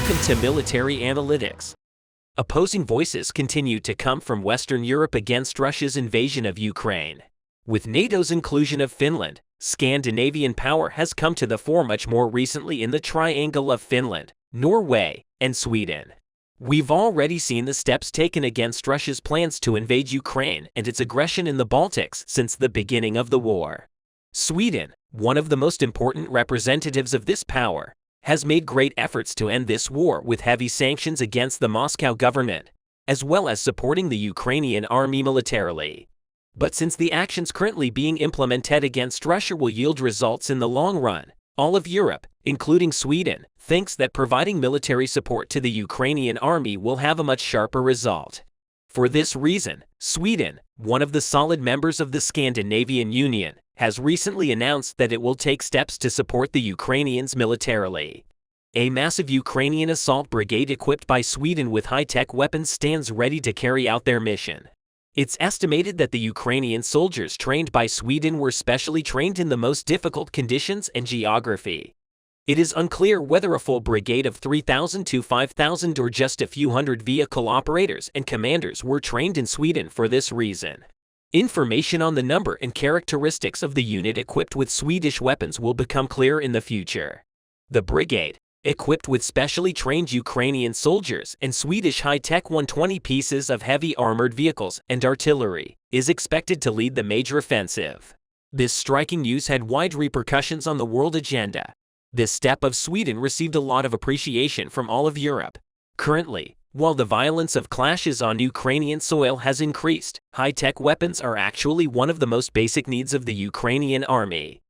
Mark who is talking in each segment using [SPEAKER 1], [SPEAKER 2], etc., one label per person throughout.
[SPEAKER 1] Welcome to Military Analytics. Opposing voices continue to come from Western Europe against Russia's invasion of Ukraine. With NATO's inclusion of Finland, Scandinavian power has come to the fore much more recently in the triangle of Finland, Norway, and Sweden. We've already seen the steps taken against Russia's plans to invade Ukraine and its aggression in the Baltics since the beginning of the war. Sweden, one of the most important representatives of this power, has made great efforts to end this war with heavy sanctions against the Moscow government, as well as supporting the Ukrainian army militarily. But since the actions currently being implemented against Russia will yield results in the long run, all of Europe, including Sweden, thinks that providing military support to the Ukrainian army will have a much sharper result. For this reason, Sweden, one of the solid members of the Scandinavian Union, has recently announced that it will take steps to support the Ukrainians militarily. A massive Ukrainian assault brigade equipped by Sweden with high-tech weapons stands ready to carry out their mission. It's estimated that the Ukrainian soldiers trained by Sweden were specially trained in the most difficult conditions and geography. It is unclear whether a full brigade of 3,000 to 5,000 or just a few hundred vehicle operators and commanders were trained in Sweden for this reason. Information on the number and characteristics of the unit equipped with Swedish weapons will become clear in the future. The brigade, equipped with specially trained Ukrainian soldiers and Swedish high-tech 120 pieces of heavy armored vehicles and artillery, is expected to lead the major offensive. This striking news had wide repercussions on the world agenda. This step of Sweden received a lot of appreciation from all of Europe. Currently, while the violence of clashes on Ukrainian soil has increased, high-tech weapons are actually one of the most basic needs of the Ukrainian army.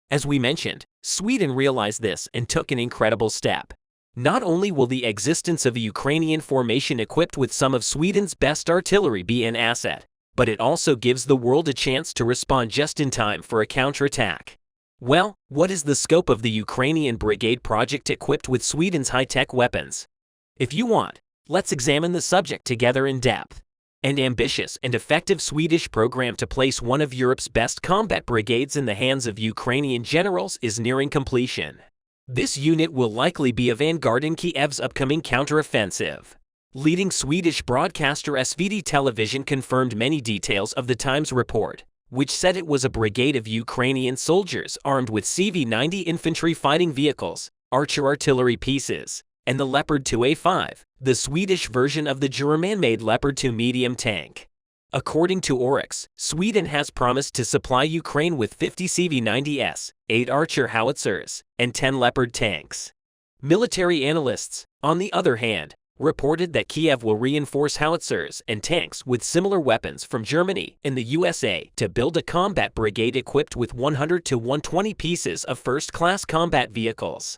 [SPEAKER 1] As we mentioned, Sweden realized this and took an incredible step. Not only will the existence of a Ukrainian formation equipped with some of Sweden's best artillery be an asset, but it also gives the world a chance to respond just in time for a counterattack. Well, what is the scope of the Ukrainian brigade project equipped with Sweden's high-tech weapons? If you want, let's examine the subject together in depth. An ambitious and effective Swedish program to place one of Europe's best combat brigades in the hands of Ukrainian generals is nearing completion. This unit will likely be a vanguard in Kiev's upcoming counteroffensive. Leading Swedish broadcaster SVT Television confirmed many details of the Times report, which said it was a brigade of Ukrainian soldiers armed with CV-90 infantry fighting vehicles, Archer artillery pieces, and the Leopard 2A5, the Swedish version of the German-made Leopard 2 medium tank. According to Oryx, Sweden has promised to supply Ukraine with 50 CV-90s, 8 Archer howitzers, and 10 Leopard tanks. Military analysts, on the other hand, reported that Kiev will reinforce howitzers and tanks with similar weapons from Germany and the USA to build a combat brigade equipped with 100 to 120 pieces of first-class combat vehicles.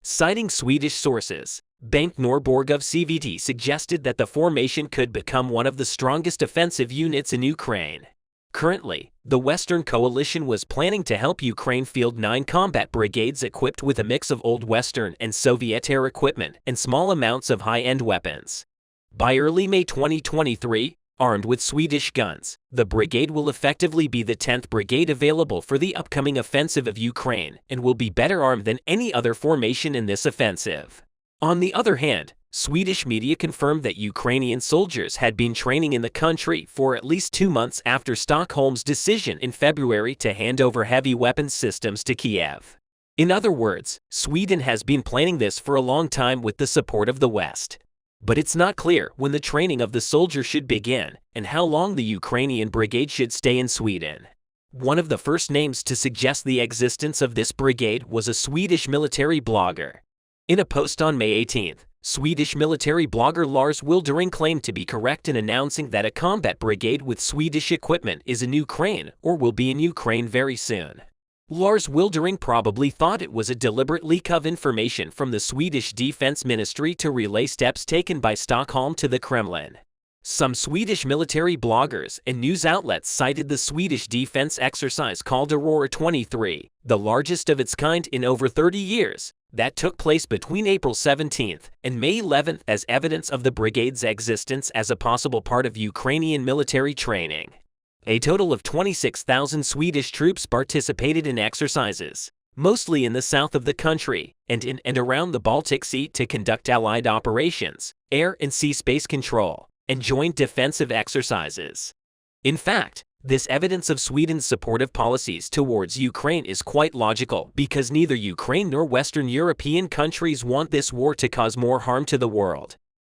[SPEAKER 1] Citing Swedish sources, Bengt Norborg of CVT suggested that the formation could become one of the strongest offensive units in Ukraine. Currently, the Western coalition was planning to help Ukraine field 9 combat brigades equipped with a mix of old Western and Soviet-era equipment and small amounts of high-end weapons. By early May 2023, armed with Swedish guns, the brigade will effectively be the 10th brigade available for the upcoming offensive of Ukraine and will be better armed than any other formation in this offensive. On the other hand, Swedish media confirmed that Ukrainian soldiers had been training in the country for at least 2 months after Stockholm's decision in February to hand over heavy weapons systems to Kiev. In other words, Sweden has been planning this for a long time with the support of the West. But it's not clear when the training of the soldier should begin and how long the Ukrainian brigade should stay in Sweden. One of the first names to suggest the existence of this brigade was a Swedish military blogger. In a post on May 18th, Swedish military blogger Lars Wildering claimed to be correct in announcing that a combat brigade with Swedish equipment is in Ukraine or will be in Ukraine very soon. Lars Wildering probably thought it was a deliberate leak of information from the Swedish Defense Ministry to relay steps taken by Stockholm to the Kremlin. Some Swedish military bloggers and news outlets cited the Swedish defense exercise called Aurora 23, the largest of its kind in over 30 years, that took place between April 17th and May 11th as evidence of the brigade's existence as a possible part of Ukrainian military training. A total of 26,000 Swedish troops participated in exercises, mostly in the south of the country and in and around the Baltic Sea to conduct allied operations, air and sea space control, and joint defensive exercises. In fact, this evidence of Sweden's supportive policies towards Ukraine is quite logical because neither Ukraine nor Western European countries want this war to cause more harm to the world.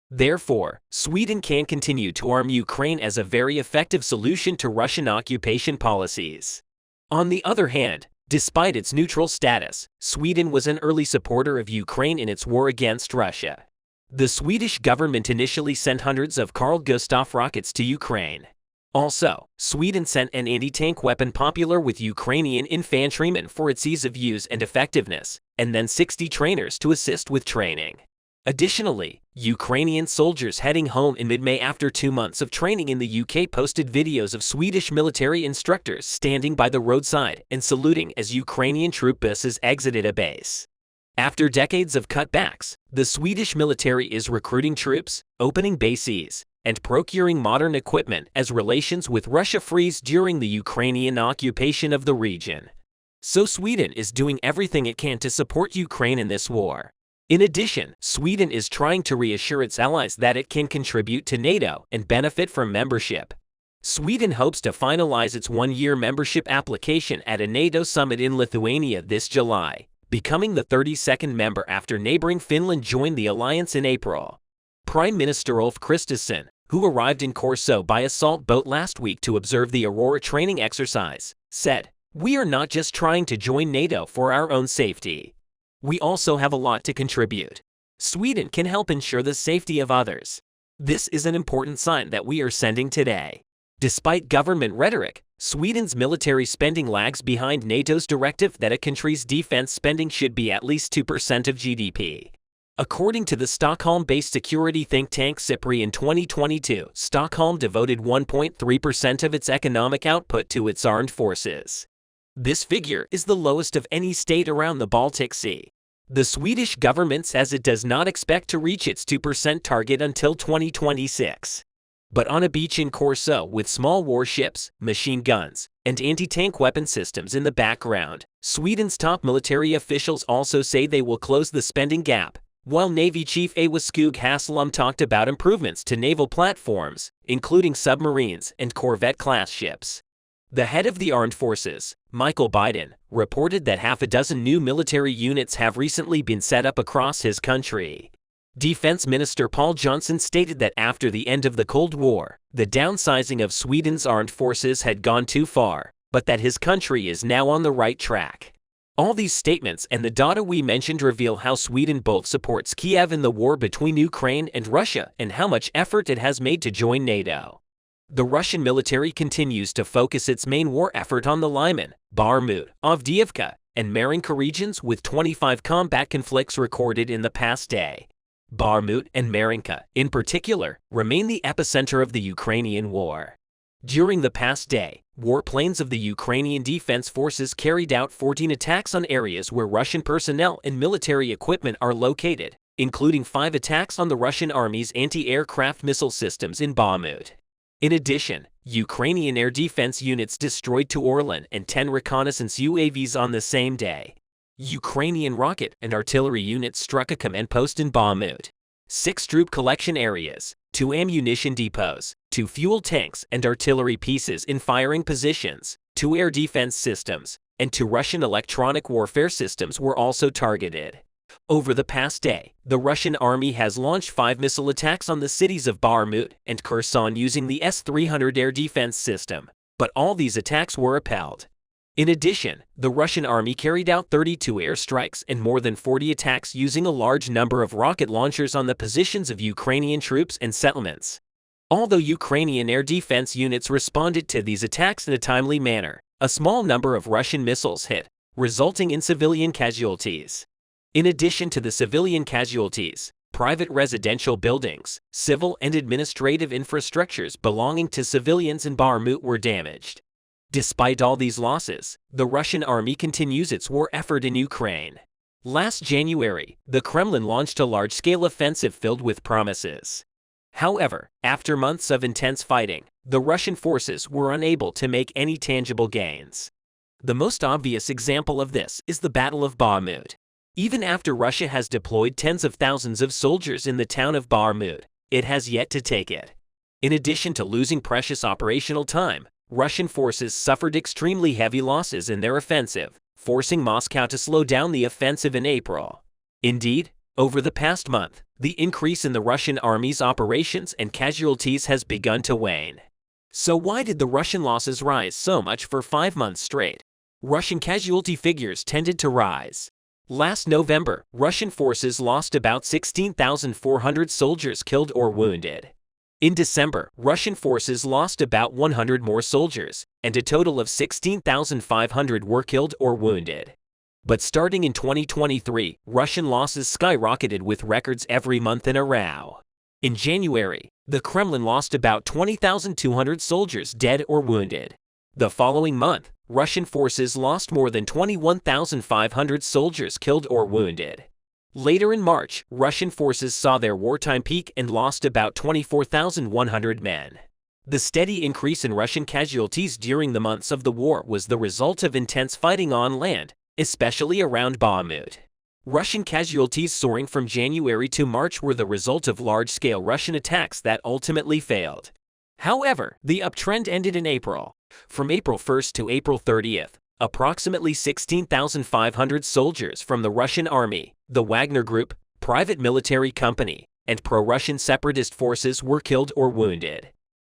[SPEAKER 1] Therefore, Sweden can continue to arm Ukraine as a very effective solution to Russian occupation policies. On the other hand, despite its neutral status, Sweden was an early supporter of Ukraine in its war against Russia. The Swedish government initially sent hundreds of Carl Gustaf rockets to Ukraine. Also, Sweden sent an anti-tank weapon popular with Ukrainian infantrymen for its ease of use and effectiveness, and then 60 trainers to assist with training. Additionally, Ukrainian soldiers heading home in mid-May after 2 months of training in the UK posted videos of Swedish military instructors standing by the roadside and saluting as Ukrainian troop buses exited a base. After decades of cutbacks, the Swedish military is recruiting troops, opening bases, and procuring modern equipment as relations with Russia freeze during the Ukrainian occupation of the region. So Sweden is doing everything it can to support Ukraine in this war. In addition, Sweden is trying to reassure its allies that it can contribute to NATO and benefit from membership. Sweden hopes to finalize its one-year membership application at a NATO summit in Lithuania this July, becoming the 32nd member after neighboring Finland joined the alliance in April. Prime Minister Ulf Kristersson, who arrived in Corso by assault boat last week to observe the Aurora training exercise, said, "We are not just trying to join NATO for our own safety. We also have a lot to contribute. Sweden can help ensure the safety of others. This is an important sign that we are sending today." Despite government rhetoric, Sweden's military spending lags behind NATO's directive that a country's defense spending should be at least 2% of GDP. According to the Stockholm-based security think tank SIPRI in 2022, Stockholm devoted 1.3% of its economic output to its armed forces. This figure is the lowest of any state around the Baltic Sea. The Swedish government says it does not expect to reach its 2% target until 2026. But on a beach in Corso with small warships, machine guns, and anti-tank weapon systems in the background, Sweden's top military officials also say they will close the spending gap. While Navy Chief Awa Skog Hasslum talked about improvements to naval platforms, including submarines and Corvette-class ships. The head of the armed forces, Michael Biden, reported that half a dozen new military units have recently been set up across his country. Defense Minister Paul Johnson stated that after the end of the Cold War, the downsizing of Sweden's armed forces had gone too far, but that his country is now on the right track. All these statements and the data we mentioned reveal how Sweden both supports Kiev in the war between Ukraine and Russia and how much effort it has made to join NATO. The Russian military continues to focus its main war effort on the Lyman, Bakhmut, Avdiivka, and Marinka regions with 25 combat conflicts recorded in the past day. Bakhmut and Marinka, in particular, remain the epicenter of the Ukrainian war. During the past day, warplanes of the Ukrainian Defense Forces carried out 14 attacks on areas where Russian personnel and military equipment are located, including 5 attacks on the Russian Army's anti-aircraft missile systems in Bakhmut. In addition, Ukrainian air defense units destroyed 2 Orlan and 10 reconnaissance UAVs on the same day. Ukrainian rocket and artillery units struck a command post in Bakhmut. 6 troop collection areas, 2 ammunition depots, 2 fuel tanks and artillery pieces in firing positions, 2 air defense systems, and 2 Russian electronic warfare systems were also targeted. Over the past day, the Russian army has launched 5 missile attacks on the cities of Bakhmut and Kherson using the S-300 air defense system, but all these attacks were repelled. In addition, the Russian army carried out 32 airstrikes and more than 40 attacks using a large number of rocket launchers on the positions of Ukrainian troops and settlements. Although Ukrainian air defense units responded to these attacks in a timely manner, a small number of Russian missiles hit, resulting in civilian casualties. In addition to the civilian casualties, private residential buildings, civil and administrative infrastructures belonging to civilians in Bakhmut were damaged. Despite all these losses, the Russian army continues its war effort in Ukraine. Last January, the Kremlin launched a large-scale offensive filled with promises. However, after months of intense fighting, the Russian forces were unable to make any tangible gains. The most obvious example of this is the Battle of Bakhmut. Even after Russia has deployed tens of thousands of soldiers in the town of Bakhmut, it has yet to take it. In addition to losing precious operational time, Russian forces suffered extremely heavy losses in their offensive, forcing Moscow to slow down the offensive in April. Indeed, over the past month, the increase in the Russian army's operations and casualties has begun to wane. So why did the Russian losses rise so much for 5 months straight? Russian casualty figures tended to rise. Last November, Russian forces lost about 16,400 soldiers killed or wounded. In December, Russian forces lost about 100 more soldiers, and a total of 16,500 were killed or wounded. But starting in 2023, Russian losses skyrocketed with records every month in a row. In January, the Kremlin lost about 20,200 soldiers dead or wounded. The following month, Russian forces lost more than 21,500 soldiers killed or wounded. Later in March, Russian forces saw their wartime peak and lost about 24,100 men. The steady increase in Russian casualties during the months of the war was the result of intense fighting on land, especially around Bakhmut. Russian casualties soaring from January to March were the result of large-scale Russian attacks that ultimately failed. However, the uptrend ended in April. From April 1st to April 30th, approximately 16,500 soldiers from the Russian army, the Wagner Group, private military company, and pro-Russian separatist forces were killed or wounded.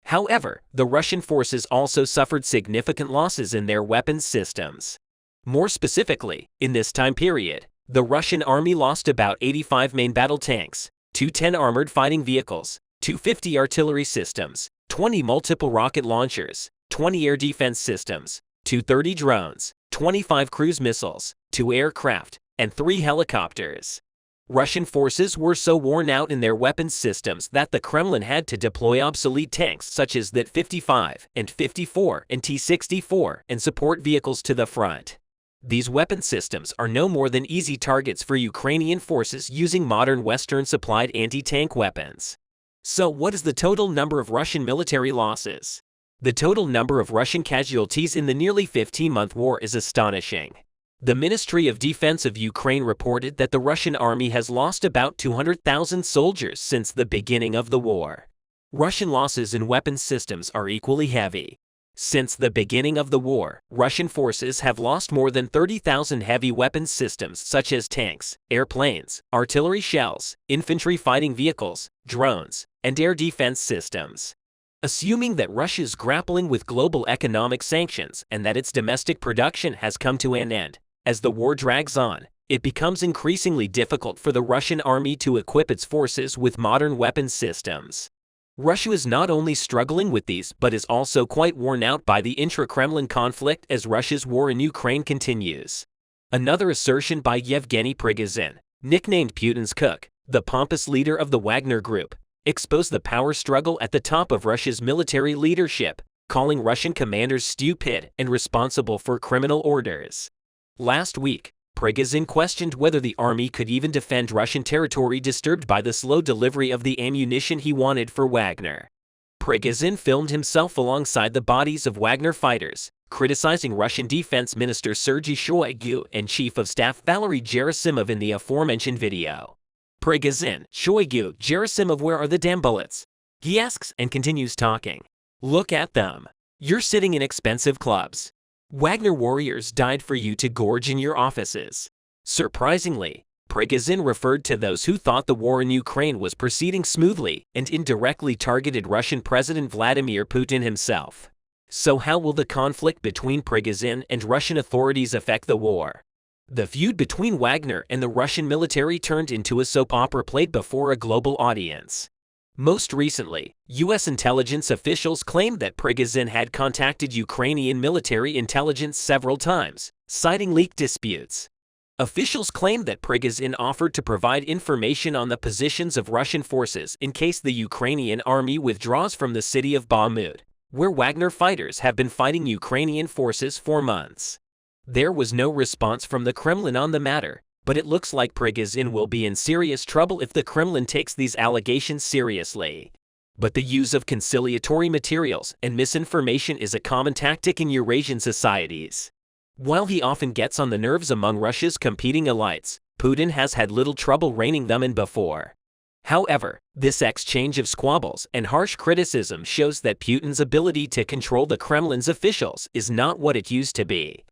[SPEAKER 1] However, the Russian forces also suffered significant losses in their weapons systems. More specifically, in this time period, the Russian army lost about 85 main battle tanks, 210 armored fighting vehicles, 250 artillery systems, 20 multiple rocket launchers, 20 air defense systems, 230 drones, 25 cruise missiles, 2 aircraft, and 3 helicopters. Russian forces were so worn out in their weapons systems that the Kremlin had to deploy obsolete tanks such as the T-55 and T-54 and T-64 and support vehicles to the front. These weapon systems are no more than easy targets for Ukrainian forces using modern Western-supplied anti-tank weapons. So what is the total number of Russian military losses? The total number of Russian casualties in the nearly 15-month war is astonishing. The Ministry of Defense of Ukraine reported that the Russian army has lost about 200,000 soldiers since the beginning of the war. Russian losses in weapons systems are equally heavy. Since the beginning of the war, Russian forces have lost more than 30,000 heavy weapons systems such as tanks, airplanes, artillery shells, infantry fighting vehicles, drones, and air defense systems. Assuming that Russia is grappling with global economic sanctions and that its domestic production has come to an end, as the war drags on, it becomes increasingly difficult for the Russian army to equip its forces with modern weapons systems. Russia is not only struggling with these but is also quite worn out by the intra-Kremlin conflict as Russia's war in Ukraine continues. Another assertion by Yevgeny Prigozhin, nicknamed Putin's cook, the pompous leader of the Wagner Group, exposed the power struggle at the top of Russia's military leadership, calling Russian commanders stupid and responsible for criminal orders. Last week, Prigozhin questioned whether the army could even defend Russian territory disturbed by the slow delivery of the ammunition he wanted for Wagner. Prigozhin filmed himself alongside the bodies of Wagner fighters, criticizing Russian Defense Minister Sergei Shoigu and Chief of Staff Valery Gerasimov in the aforementioned video. Prigozhin, Shoigu, Gerasimov, where are the damn bullets? He asks and continues talking. Look at them. You're sitting in expensive clubs. Wagner warriors died for you to gorge in your offices. Surprisingly, Prigozhin referred to those who thought the war in Ukraine was proceeding smoothly and indirectly targeted Russian President Vladimir Putin himself. So how will the conflict between Prigozhin and Russian authorities affect the war? The feud between Wagner and the Russian military turned into a soap opera played before a global audience. Most recently, U.S. intelligence officials claimed that Prigozhin had contacted Ukrainian military intelligence several times, citing leaked disputes. Officials claimed that Prigozhin offered to provide information on the positions of Russian forces in case the Ukrainian army withdraws from the city of Bakhmut, where Wagner fighters have been fighting Ukrainian forces for months. There was no response from the Kremlin on the matter, but it looks like Prigozhin will be in serious trouble if the Kremlin takes these allegations seriously. But the use of conciliatory materials and misinformation is a common tactic in Eurasian societies. While he often gets on the nerves among Russia's competing elites, Putin has had little trouble reining them in before. However, this exchange of squabbles and harsh criticism shows that Putin's ability to control the Kremlin's officials is not what it used to be.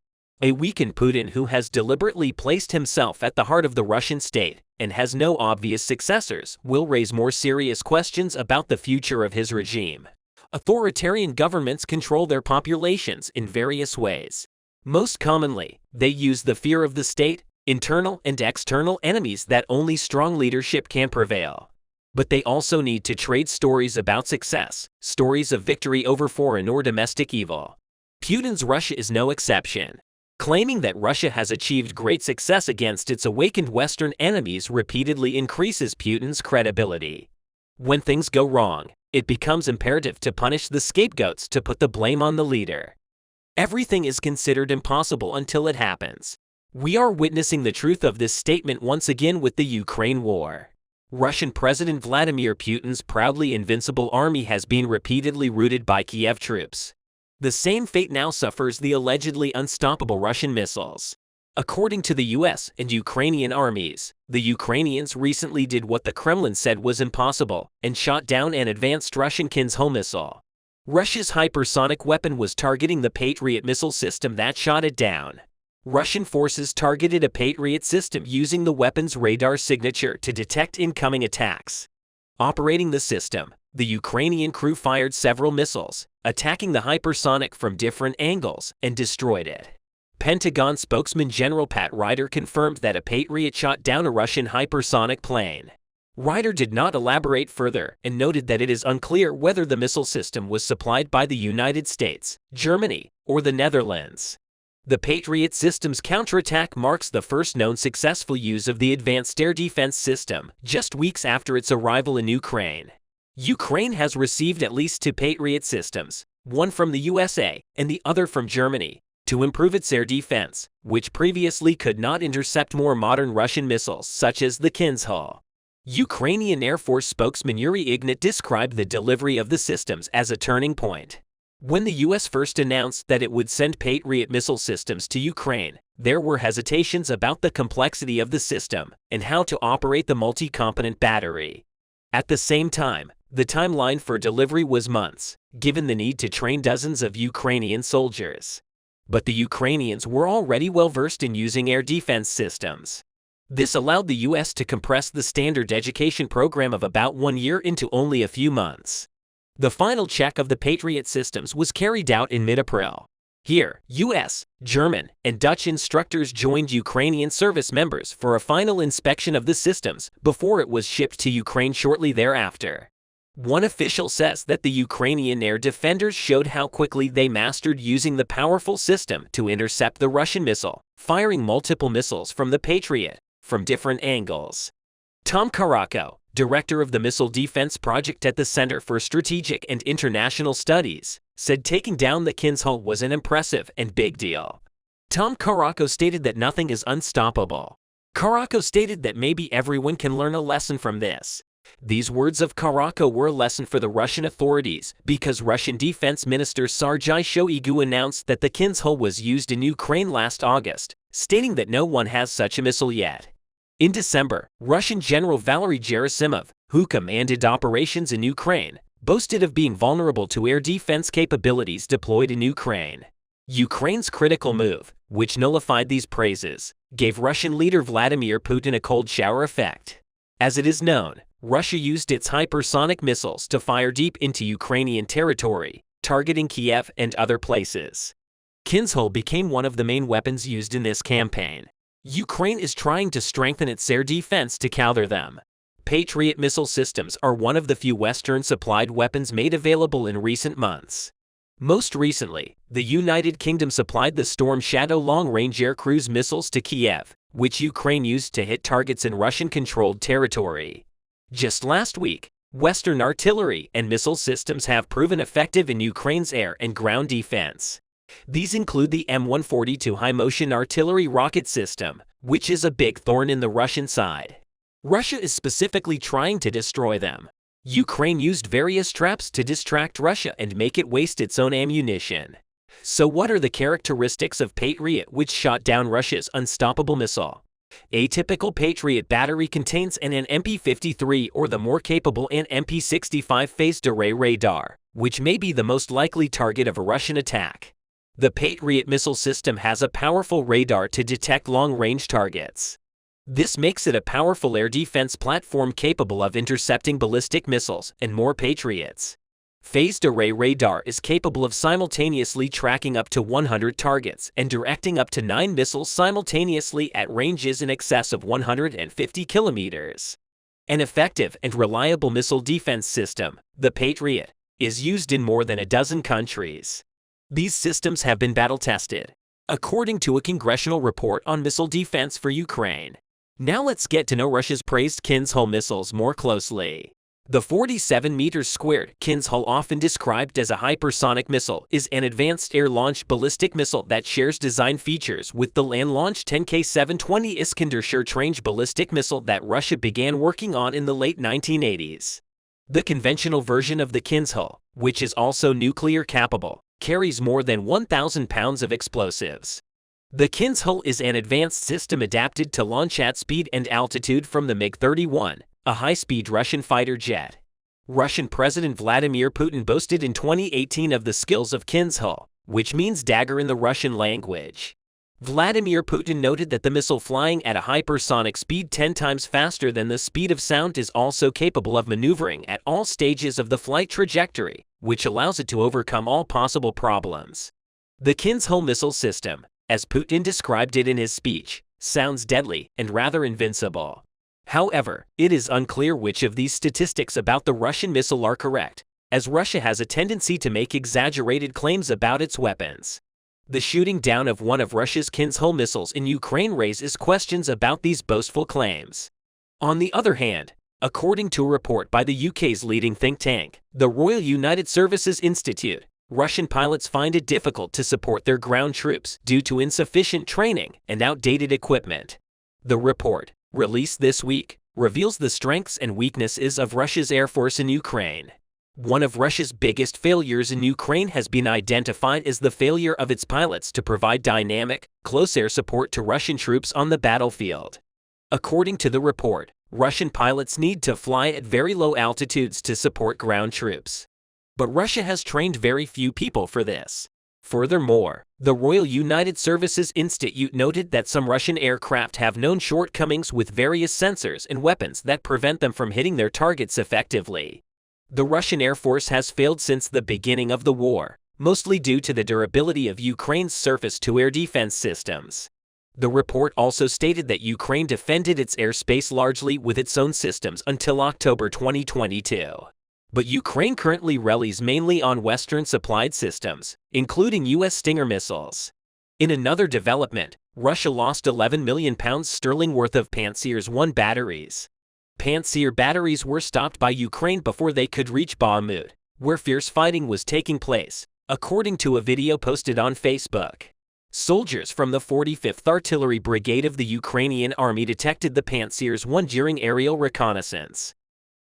[SPEAKER 1] A weakened Putin who has deliberately placed himself at the heart of the Russian state and has no obvious successors will raise more serious questions about the future of his regime. Authoritarian governments control their populations in various ways. Most commonly, they use the fear of the state, internal and external enemies that only strong leadership can prevail. But they also need to trade stories about success, stories of victory over foreign or domestic evil. Putin's Russia is no exception. Claiming that Russia has achieved great success against its awakened Western enemies repeatedly increases Putin's credibility. When things go wrong, it becomes imperative to punish the scapegoats to put the blame on the leader. Everything is considered impossible until it happens. We are witnessing the truth of this statement once again with the Ukraine war. Russian President Vladimir Putin's proudly invincible army has been repeatedly routed by Kiev troops. The same fate now suffers the allegedly unstoppable Russian missiles. According to the US and Ukrainian armies, the Ukrainians recently did what the Kremlin said was impossible and shot down an advanced Russian Kinzhal missile. Russia's hypersonic weapon was targeting the Patriot missile system that shot it down. Russian forces targeted a Patriot system using the weapon's radar signature to detect incoming attacks. Operating the system, the Ukrainian crew fired several missiles, attacking the hypersonic from different angles, and destroyed it. Pentagon spokesman General Pat Ryder confirmed that a Patriot shot down a Russian hypersonic plane. Ryder did not elaborate further and noted that it is unclear whether the missile system was supplied by the United States, Germany, or the Netherlands. The Patriot system's counterattack marks the first known successful use of the advanced air defense system, just weeks after its arrival in Ukraine. Ukraine has received at least 2 Patriot systems, one from the USA and the other from Germany, to improve its air defense, which previously could not intercept more modern Russian missiles such as the Kinzhal. Ukrainian Air Force spokesman Yuri Ignat described the delivery of the systems as a turning point. When the US first announced that it would send Patriot missile systems to Ukraine, there were hesitations about the complexity of the system and how to operate the multi-component battery. At the same time, the timeline for delivery was months, given the need to train dozens of Ukrainian soldiers. But the Ukrainians were already well versed in using air defense systems. This allowed the US to compress the standard education program of about 1 year into only a few months. The final check of the Patriot systems was carried out in mid-April. Here, US, German, and Dutch instructors joined Ukrainian service members for a final inspection of the systems before it was shipped to Ukraine shortly thereafter. One official says that the Ukrainian air defenders showed how quickly they mastered using the powerful system to intercept the Russian missile, firing multiple missiles from the Patriot from different angles. Tom Karako, director of the Missile Defense Project at the Center for Strategic and International Studies, said taking down the Kinzhal was an impressive and big deal. Tom Karako stated that nothing is unstoppable. Karako stated that maybe everyone can learn a lesson from this. These words of Karako were a lesson for the Russian authorities because Russian Defense Minister Sergei Shoigu announced that the Kinzhal was used in Ukraine last August, stating that no one has such a missile yet. In December, Russian General Valery Gerasimov, who commanded operations in Ukraine, boasted of being vulnerable to air defense capabilities deployed in Ukraine. Ukraine's critical move, which nullified these praises, gave Russian leader Vladimir Putin a cold shower effect. As it is known, Russia used its hypersonic missiles to fire deep into Ukrainian territory, targeting Kiev and other places. Kinzhal became one of the main weapons used in this campaign. Ukraine is trying to strengthen its air defense to counter them. Patriot missile systems are one of the few Western-supplied weapons made available in recent months. Most recently, the United Kingdom supplied the Storm Shadow long-range air cruise missiles to Kiev, which Ukraine used to hit targets in Russian-controlled territory. Just last week, Western artillery and missile systems have proven effective in Ukraine's air and ground defense. These include the M142 high-motion artillery rocket system, which is a big thorn in the Russian side. Russia is specifically trying to destroy them. Ukraine used various traps to distract Russia and make it waste its own ammunition. So what are the characteristics of Patriot which shot down Russia's unstoppable missile? A typical Patriot battery contains an MP-53 or the more capable an MP-65 phased array radar, which may be the most likely target of a Russian attack. The Patriot missile system has a powerful radar to detect long-range targets. This makes it a powerful air defense platform capable of intercepting ballistic missiles and more Patriots. Phased array radar is capable of simultaneously tracking up to 100 targets and directing up to 9 missiles simultaneously at ranges in excess of 150 kilometers. An effective and reliable missile defense system, the Patriot, is used in more than a dozen countries. These systems have been battle-tested, according to a congressional report on missile defense for Ukraine. Now let's get to know Russia's praised Kinzhal missiles more closely. The 47 meters squared Kinzhal, often described as a hypersonic missile, is an advanced air-launched ballistic missile that shares design features with the land-launched 10K-720 Iskander short-range ballistic missile that Russia began working on in the late 1980s. The conventional version of the Kinzhal, which is also nuclear-capable, carries more than 1,000 pounds of explosives. The Kinzhal is an advanced system adapted to launch at speed and altitude from the MiG-31, a high-speed Russian fighter jet. Russian President Vladimir Putin boasted in 2018 of the skills of Kinzhal, which means dagger in the Russian language. Vladimir Putin noted that the missile, flying at a hypersonic speed 10 times faster than the speed of sound, is also capable of maneuvering at all stages of the flight trajectory, which allows it to overcome all possible problems. The Kinzhal missile system, as Putin described it in his speech, sounds deadly and rather invincible. However, it is unclear which of these statistics about the Russian missile are correct, as Russia has a tendency to make exaggerated claims about its weapons. The shooting down of one of Russia's Kinzhal missiles in Ukraine raises questions about these boastful claims. On the other hand, according to a report by the UK's leading think tank, the Royal United Services Institute, Russian pilots find it difficult to support their ground troops due to insufficient training and outdated equipment. The report, released this week, reveals the strengths and weaknesses of Russia's Air Force in Ukraine. One of Russia's biggest failures in Ukraine has been identified as the failure of its pilots to provide dynamic, close air support to Russian troops on the battlefield. According to the report, Russian pilots need to fly at very low altitudes to support ground troops. But Russia has trained very few people for this. Furthermore, the Royal United Services Institute noted that some Russian aircraft have known shortcomings with various sensors and weapons that prevent them from hitting their targets effectively. The Russian Air Force has failed since the beginning of the war, mostly due to the durability of Ukraine's surface-to-air defense systems. The report also stated that Ukraine defended its airspace largely with its own systems until October 2022. But Ukraine currently relies mainly on Western-supplied systems, including U.S. Stinger missiles. In another development, Russia lost 11 million pounds worth of Pantsir I batteries. Pantsir batteries were stopped by Ukraine before they could reach Bakhmut, where fierce fighting was taking place, according to a video posted on Facebook. Soldiers from the 45th Artillery Brigade of the Ukrainian Army detected the Pantsir I during aerial reconnaissance.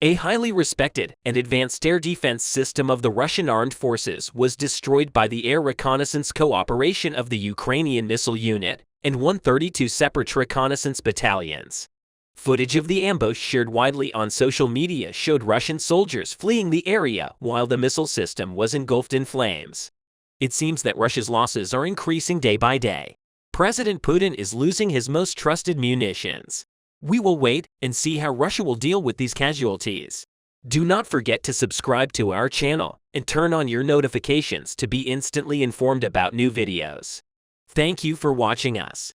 [SPEAKER 1] A highly respected and advanced air defense system of the Russian armed forces was destroyed by the air reconnaissance cooperation of the Ukrainian Missile Unit and 132 separate reconnaissance battalions. Footage of the ambush shared widely on social media showed Russian soldiers fleeing the area while the missile system was engulfed in flames. It seems that Russia's losses are increasing day by day. President Putin is losing his most trusted munitions. We will wait and see how Russia will deal with these casualties. Do not forget to subscribe to our channel and turn on your notifications to be instantly informed about new videos. Thank you for watching us.